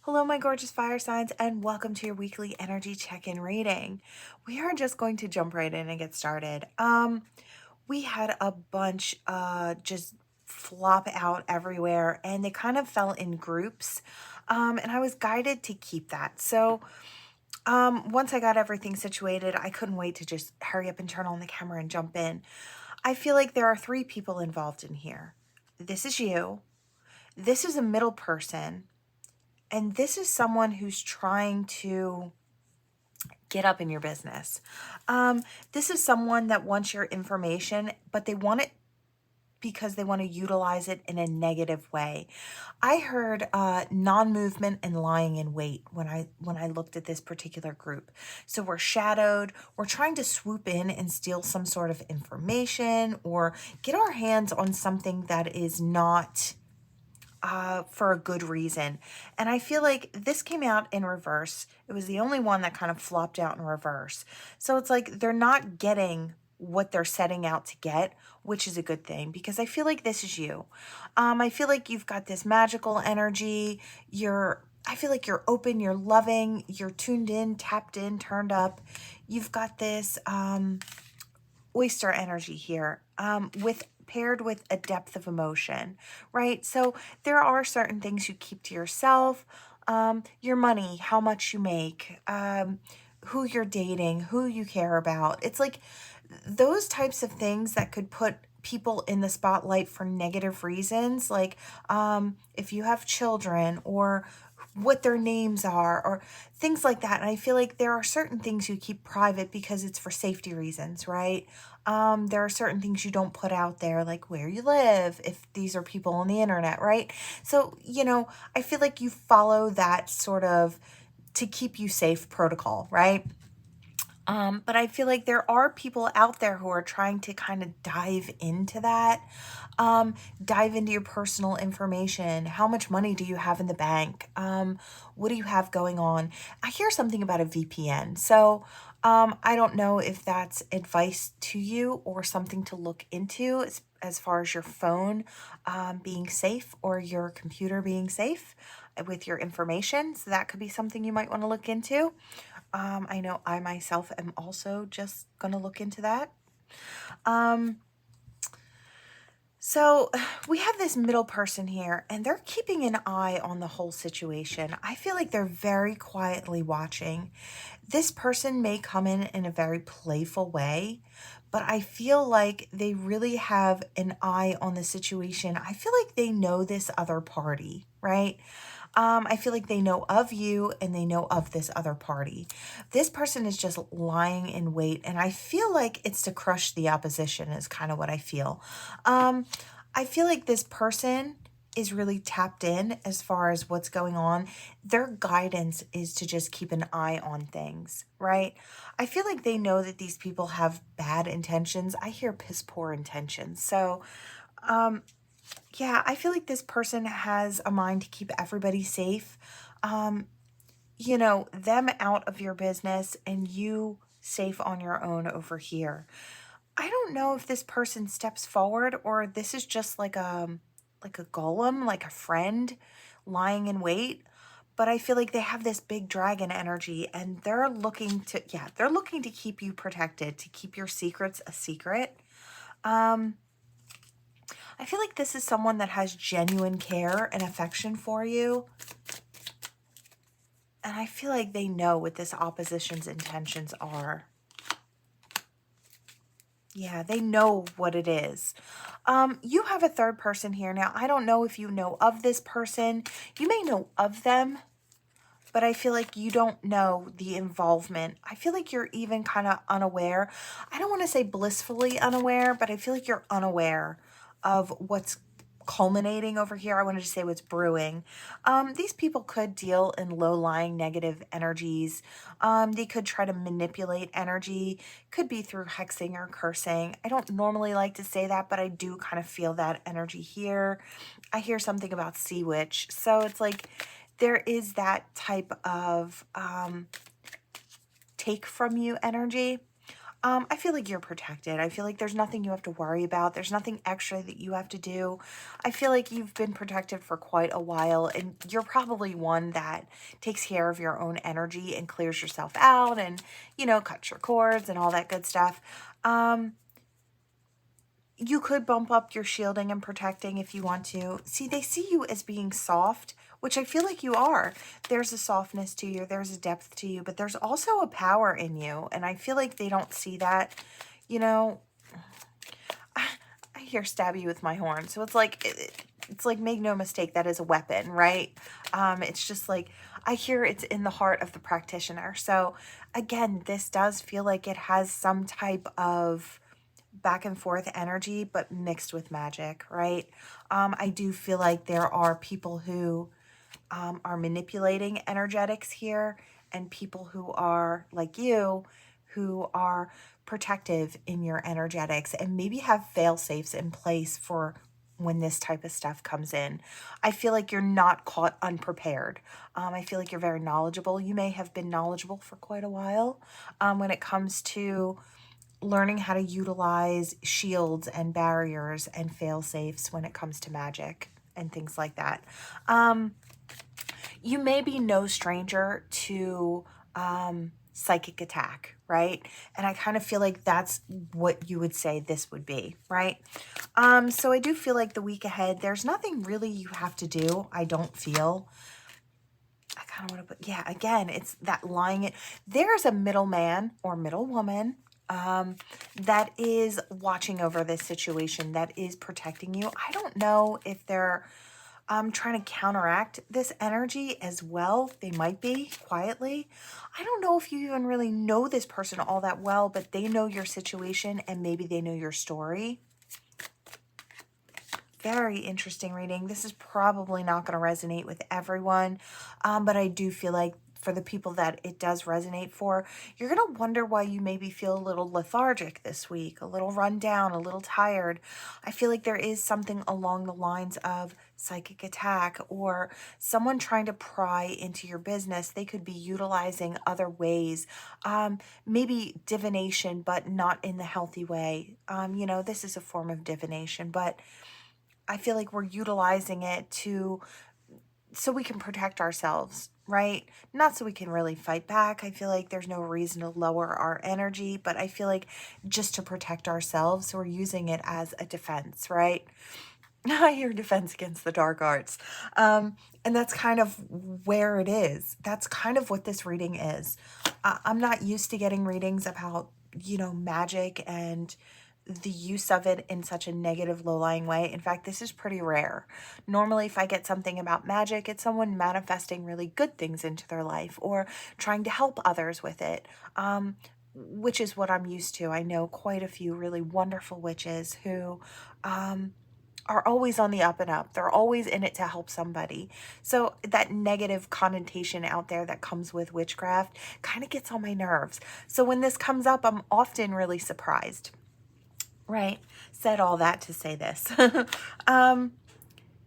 Hello, my gorgeous fire signs, and welcome to your weekly energy check-in reading. We are just going to jump right in and get started. We had a bunch just flop out everywhere, and they kind of fell in groups. And I was guided to keep that. So once I got everything situated, I couldn't wait to just hurry up and turn on the camera and jump in. I feel like there are three people involved in here. This is you. This is a middle person. And this is someone who's trying to get up in your business. This is someone that wants your information, but they want it because they want to utilize it in a negative way. I heard non-movement and lying in wait when I looked at this particular group. So we're shadowed, we're trying to swoop in and steal some sort of information or get our hands on something that is not for a good reason. And I feel like this came out in reverse. It was the only one that kind of flopped out in reverse. So it's like they're not getting what they're setting out to get, which is a good thing because I feel like this is you. I feel like you've got this magical energy. I feel like you're open, you're loving, you're tuned in, tapped in, turned up. You've got this oyster energy here paired with a depth of emotion, right? So there are certain things you keep to yourself, your money, how much you make, who you're dating, who you care about. It's like those types of things that could put people in the spotlight for negative reasons, like if you have children or what their names are or things like that. And I feel like there are certain things you keep private because it's for safety reasons, right? There are certain things you don't put out there, like where you live, if these are people on the internet, right? So, I feel like you follow that sort of to keep you safe protocol, right? But I feel like there are people out there who are trying to kind of dive into that, dive into your personal information. How much money do you have in the bank? What do you have going on? I hear something about a VPN. So I don't know if that's advice to you or something to look into as far as your phone being safe or your computer being safe with your information. So that could be something you might want to look into. I know I myself am also just going to look into that. So we have this middle person here, and they're keeping an eye on the whole situation. I feel like they're very quietly watching. This person may come in a very playful way, but I feel like they really have an eye on the situation. I feel like they know this other party, right? I feel like they know of you and they know of this other party. This person is just lying in wait, and I feel like it's to crush the opposition is kind of what I feel. I feel like this person is really tapped in as far as what's going on. Their guidance is to just keep an eye on things, right? I feel like they know that these people have bad intentions. I hear piss poor intentions. So, yeah, I feel like this person has a mind to keep everybody safe. Them out of your business and you safe on your own over here. I don't know if this person steps forward or this is just like a golem, like a friend lying in wait. But I feel like they have this big dragon energy and they're looking to keep you protected, to keep your secrets a secret. I feel like this is someone that has genuine care and affection for you. And I feel like they know what this opposition's intentions are. Yeah, they know what it is. You have a third person here. Now, I don't know if you know of this person. You may know of them, but I feel like you don't know the involvement. I feel like you're even kind of unaware. I don't want to say blissfully unaware, but I feel like you're unaware of what's culminating over here. I wanted to say what's brewing. These people could deal in low-lying negative energies. They could try to manipulate energy. Could be through hexing or cursing. I don't normally like to say that, but I do kind of feel that energy here. I hear something about sea witch. So it's like there is that type of take from you energy. I feel like you're protected. I feel like there's nothing you have to worry about. There's nothing extra that you have to do. I feel like you've been protected for quite a while, and you're probably one that takes care of your own energy and clears yourself out and, cuts your cords and all that good stuff. You could bump up your shielding and protecting if you want to. See, they see you as being soft, which I feel like you are. There's a softness to you, there's a depth to you, but there's also a power in you. And I feel like they don't see that. I hear stab you with my horn. So it's like, make no mistake, that is a weapon, right? It's just like, I hear it's in the heart of the practitioner. So again, this does feel like it has some type of back and forth energy, but mixed with magic, right? I do feel like there are people who are manipulating energetics here, and people who are like you, who are protective in your energetics and maybe have fail safes in place for when this type of stuff comes in. I feel like you're not caught unprepared. I feel like you're very knowledgeable. You may have been knowledgeable for quite a while when it comes to learning how to utilize shields and barriers and fail safes when it comes to magic and things like that. You may be no stranger to psychic attack, right? And I kind of feel like that's what you would say this would be, right? So I do feel like the week ahead, there's nothing really you have to do. I don't feel. I kind of want to put, yeah, again, it's that lying. There's a middleman or middle woman that is watching over this situation, that is protecting you. I don't know if they're trying to counteract this energy as well. They might be quietly. I don't know if you even really know this person all that well, but they know your situation and maybe they know your story. Very interesting reading. This is probably not going to resonate with everyone, but I do feel like for the people that it does resonate for, you're going to wonder why you maybe feel a little lethargic this week, a little run down, a little tired. I feel like there is something along the lines of psychic attack or someone trying to pry into your business. They could be utilizing other ways, maybe divination, but not in the healthy way. This is a form of divination, but I feel like we're utilizing it so we can protect ourselves, right? Not so we can really fight back. I feel like there's no reason to lower our energy, but I feel like just to protect ourselves, so we're using it as a defense, right? I hear defense against the dark arts. And that's kind of where it is. That's kind of what this reading is. I'm not used to getting readings about, magic and the use of it in such a negative, low-lying way. In fact, this is pretty rare. Normally, if I get something about magic, it's someone manifesting really good things into their life or trying to help others with it, which is what I'm used to. I know quite a few really wonderful witches who are always on the up and up. They're always in it to help somebody. So that negative connotation out there that comes with witchcraft kind of gets on my nerves. So when this comes up, I'm often really surprised. Right. Said all that to say this.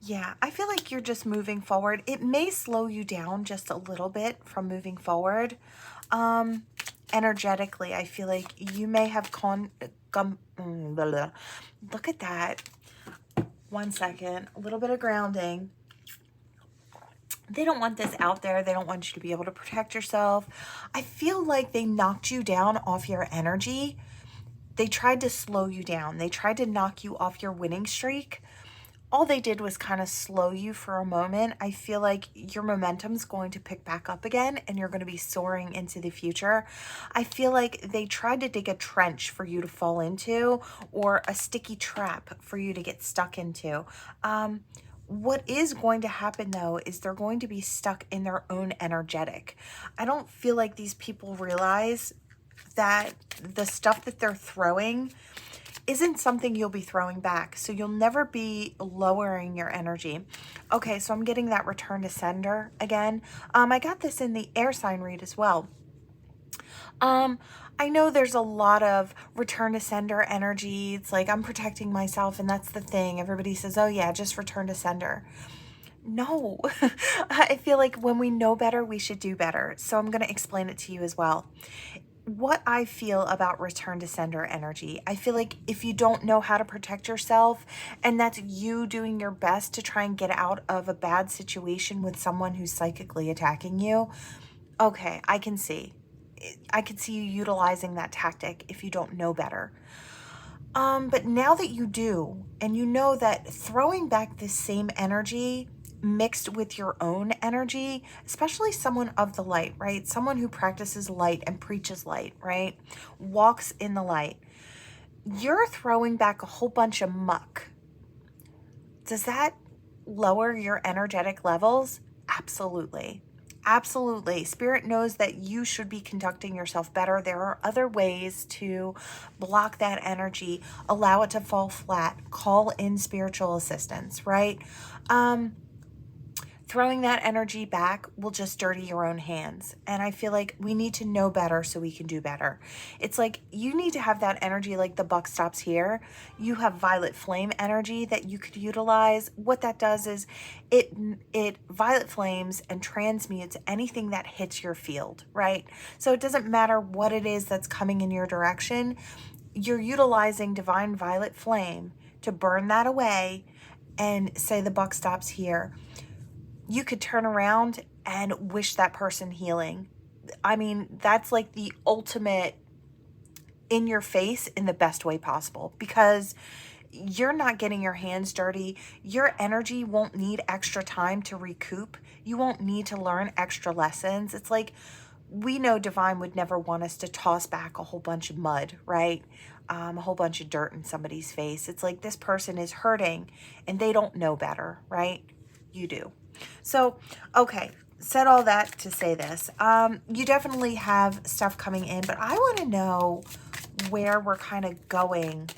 Yeah, I feel like you're just moving forward. It may slow you down just a little bit from moving forward. Energetically, I feel like you may have look at that. 1 second. A little bit of grounding. They don't want this out there. They don't want you to be able to protect yourself. I feel like they knocked you down off your energy. They tried to slow you down. They tried to knock you off your winning streak. All they did was kind of slow you for a moment. I feel like your momentum's going to pick back up again and you're going to be soaring into the future. I feel like they tried to dig a trench for you to fall into or a sticky trap for you to get stuck into. What is going to happen though is they're going to be stuck in their own energetic. I don't feel like these people realize that the stuff that they're throwing isn't something you'll be throwing back. So you'll never be lowering your energy. Okay, so I'm getting that return to sender again. I got this in the air sign read as well. I know there's a lot of return to sender energy. It's like I'm protecting myself and that's the thing. Everybody says, oh yeah, just return to sender. No, I feel like when we know better, we should do better. So I'm going to explain it to you as well. what I feel about return to sender energy. I feel like if you don't know how to protect yourself, and that's you doing your best to try and get out of a bad situation with someone who's psychically attacking you, okay, I can see. I could see you utilizing that tactic if you don't know better. But now that you do, and you know that throwing back this same energy mixed with your own energy, especially someone of the light, right? Someone who practices light and preaches light, right? Walks in the light. You're throwing back a whole bunch of muck. Does that lower your energetic levels? Absolutely. Absolutely. Spirit knows that you should be conducting yourself better. There are other ways to block that energy, allow it to fall flat, call in spiritual assistance, right? Throwing that energy back will just dirty your own hands. And I feel like we need to know better so we can do better. It's like you need to have that energy like the buck stops here. You have violet flame energy that you could utilize. What that does is it violet flames and transmutes anything that hits your field, right? So it doesn't matter what it is that's coming in your direction. You're utilizing divine violet flame to burn that away and say the buck stops here. You could turn around and wish that person healing. I mean, that's like the ultimate in your face in the best way possible, because you're not getting your hands dirty. Your energy won't need extra time to recoup. You won't need to learn extra lessons. It's like, we know divine would never want us to toss back a whole bunch of mud, right? A whole bunch of dirt in somebody's face. It's like this person is hurting and they don't know better, right? You do. So, okay, said all that to say this. You definitely have stuff coming in, but I want to know where we're kind of going.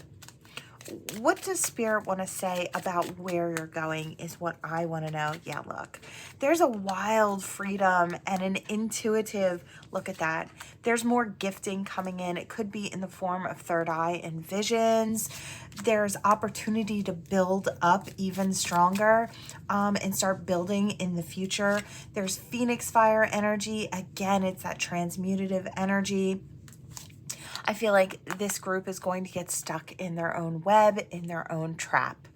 What does Spirit want to say about where you're going is what I want to know. Yeah, look, there's a wild freedom and an intuitive look at that. There's more gifting coming in. It could be in the form of third eye and visions. There's opportunity to build up even stronger and start building in the future. There's Phoenix fire energy. Again, it's that transmutative energy. I feel like this group is going to get stuck in their own web, in their own trap.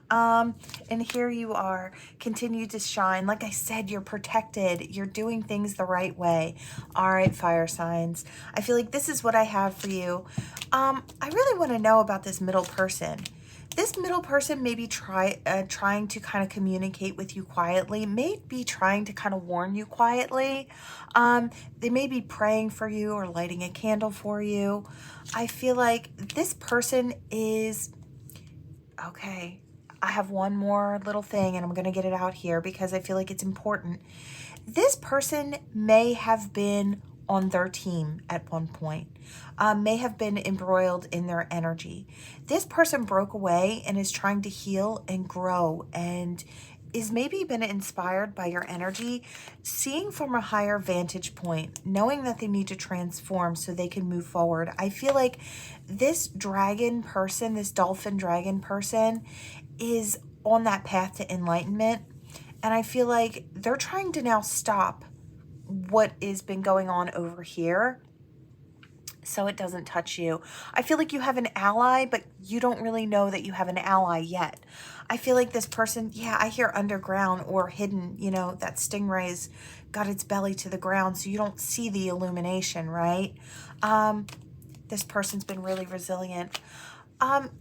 And here you are, continue to shine. Like I said, you're protected. You're doing things the right way. All right, fire signs. I feel like this is what I have for you. I really want to know about this middle person. This middle person may be trying to kind of communicate with you quietly, may be trying to kind of warn you quietly. They may be praying for you or lighting a candle for you. I feel like this person is, okay, I have one more little thing and I'm going to get it out here because I feel like it's important. This person may have been on their team at one point, may have been embroiled in their energy. This person broke away and is trying to heal and grow and is maybe been inspired by your energy, seeing from a higher vantage point, knowing that they need to transform so they can move forward. I feel like this dragon person, this dolphin dragon person, is on that path to enlightenment. And I feel like they're trying to now stop what has been going on over here so it doesn't touch you. I feel like you have an ally, but you don't really know that you have an ally yet. I feel like this person, yeah, I hear underground or hidden, you know, that stingray's got its belly to the ground so you don't see the illumination, right? This person's been really resilient.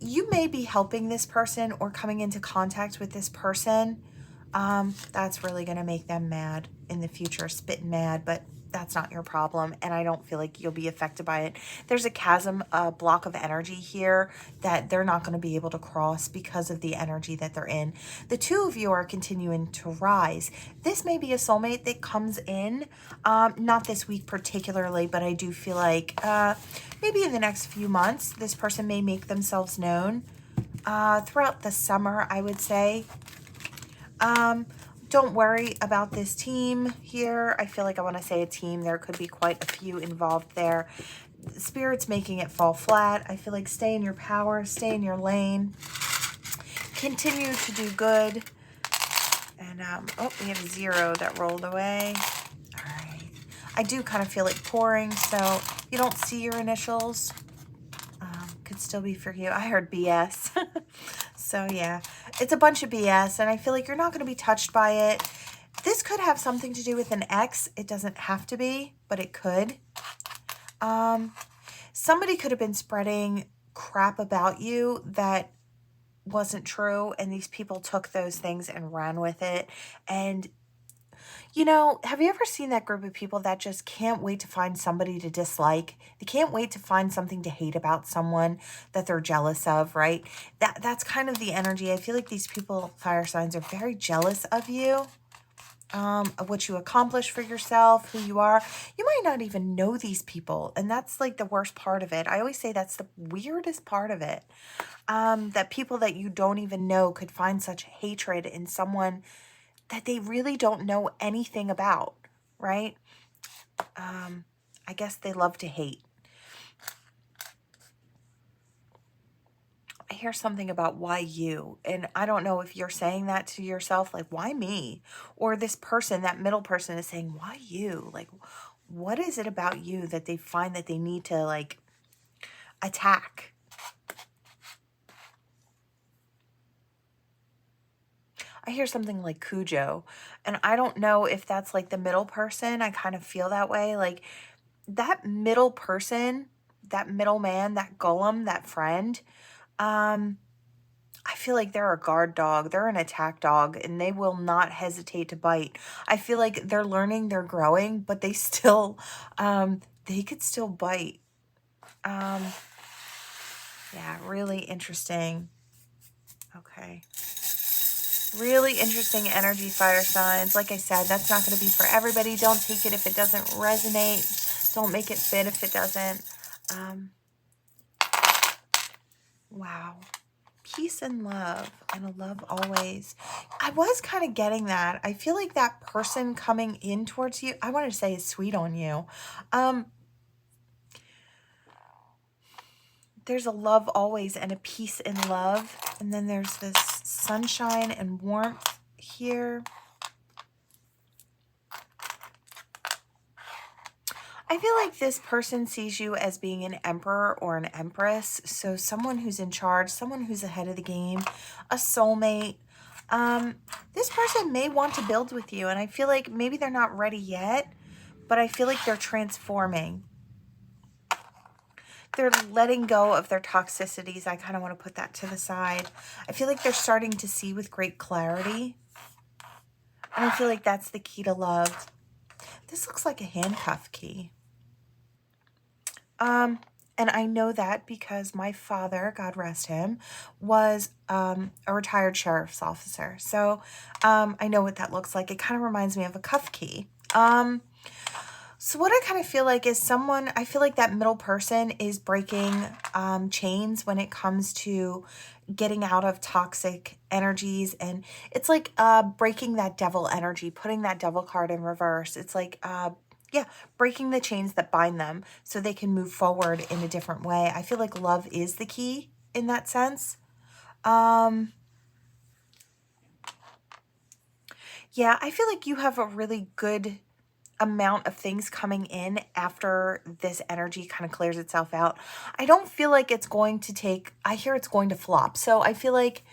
You may be helping this person or coming into contact with this person. That's really going to make them mad in the future, spitting mad, but that's not your problem. And I don't feel like you'll be affected by it. There's a chasm, a block of energy here that they're not going to be able to cross because of the energy that they're in. The two of you are continuing to rise. This may be a soulmate that comes in, not this week particularly, but I do feel like maybe in the next few months, this person may make themselves known throughout the summer, I would say. Don't worry about this team here. I feel like I want to say a team. There could be quite a few involved there. Spirit's making it fall flat. I feel like stay in your power, stay in your lane. Continue to do good. And, oh, we have a 0 that rolled away. All right. I do kind of feel like pouring, so if you don't see your initials, could still be for you. I heard BS. So yeah, it's a bunch of BS, and I feel like you're not going to be touched by it. This could have something to do with an ex. It doesn't have to be, but it could. Somebody could have been spreading crap about you that wasn't true, and these people took those things and ran with it. And you know, have you ever seen that group of people that just can't wait to find somebody to dislike? They can't wait to find something to hate about someone that they're jealous of, right? That's kind of the energy. I feel like these people, fire signs, are very jealous of you, of what you accomplish for yourself, who you are. You might not even know these people, and that's like the worst part of it. I always say that's the weirdest part of it, that people that you don't even know could find such hatred in someone that they really don't know anything about, right? I guess they love to hate. I hear something about why you, and I don't know if you're saying that to yourself, like, why me? Or this person, that middle person, is saying, why you? Like, what is it about you that they find that they need to, like, attack? I hear something like Cujo, and I don't know if that's like the middle person. I kind of feel that way. Like that middle person, that middle man, that golem, that friend, I feel like they're a guard dog. They're an attack dog, and they will not hesitate to bite. I feel like they're learning, they're growing, but they still, they could still bite. Yeah, really interesting. Okay. Really interesting energy, fire signs. Like I said, that's not going to be for everybody. Don't take it if it doesn't resonate. Don't make it fit if it doesn't. Wow. Peace and love, and a love always. I was kind of getting that. I feel like that person coming in towards you, I want to say is sweet on you. There's a love always and a peace and love. And then there's this sunshine and warmth here. I feel like this person sees you as being an emperor or an empress. So someone who's in charge, someone who's ahead of the game, a soulmate. This person may want to build with you, and I feel like maybe they're not ready yet, but I feel like they're transforming. They're letting go of their toxicities. I kind of want to put that to the side. I feel like they're starting to see with great clarity. And I feel like that's the key to love. This looks like a handcuff key. And I know that because my father, God rest him, was a retired sheriff's officer. So I know what that looks like. It kind of reminds me of a cuff key. So what I kind of feel like is I feel like that middle person is breaking chains when it comes to getting out of toxic energies. And it's like breaking that devil energy, putting that devil card in reverse. It's like, yeah, breaking the chains that bind them so they can move forward in a different way. I feel like love is the key in that sense. Yeah, I feel like you have a really good amount of things coming in after this energy kind of clears itself out. I don't feel like it's going to I hear it's going to flop. So I feel like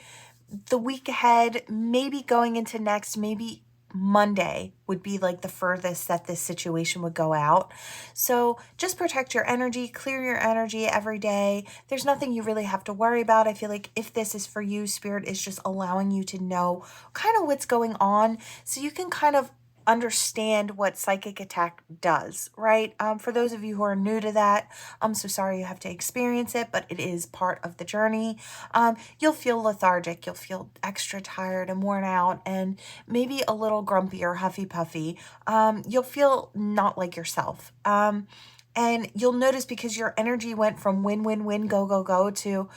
the week ahead, maybe going into next, maybe Monday would be like the furthest that this situation would go out. So just protect your energy, clear your energy every day. There's nothing you really have to worry about. I feel like if this is for you, Spirit is just allowing you to know kind of what's going on so you can kind of understand what psychic attack does, right? For those of you who are new to that, I'm so sorry you have to experience it, but it is part of the journey. You'll feel lethargic, you'll feel extra tired and worn out, and maybe a little grumpy or huffy puffy. You'll feel not like yourself. And you'll notice because your energy went from win, win, win, go, go, go to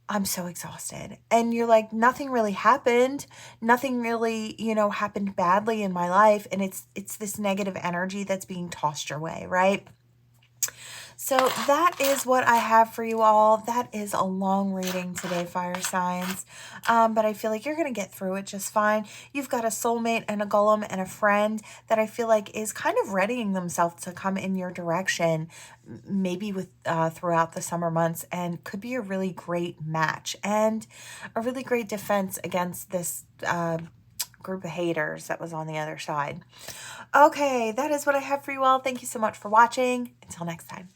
I'm so exhausted. And you're like, nothing really happened. Nothing really, happened badly in my life. And it's this negative energy that's being tossed your way, right? So that is what I have for you all. That is a long reading today, fire signs. But I feel like you're going to get through it just fine. You've got a soulmate and a golem and a friend that I feel like is kind of readying themselves to come in your direction, maybe with throughout the summer months, and could be a really great match and a really great defense against this group of haters that was on the other side. Okay, that is what I have for you all. Thank you so much for watching. Until next time.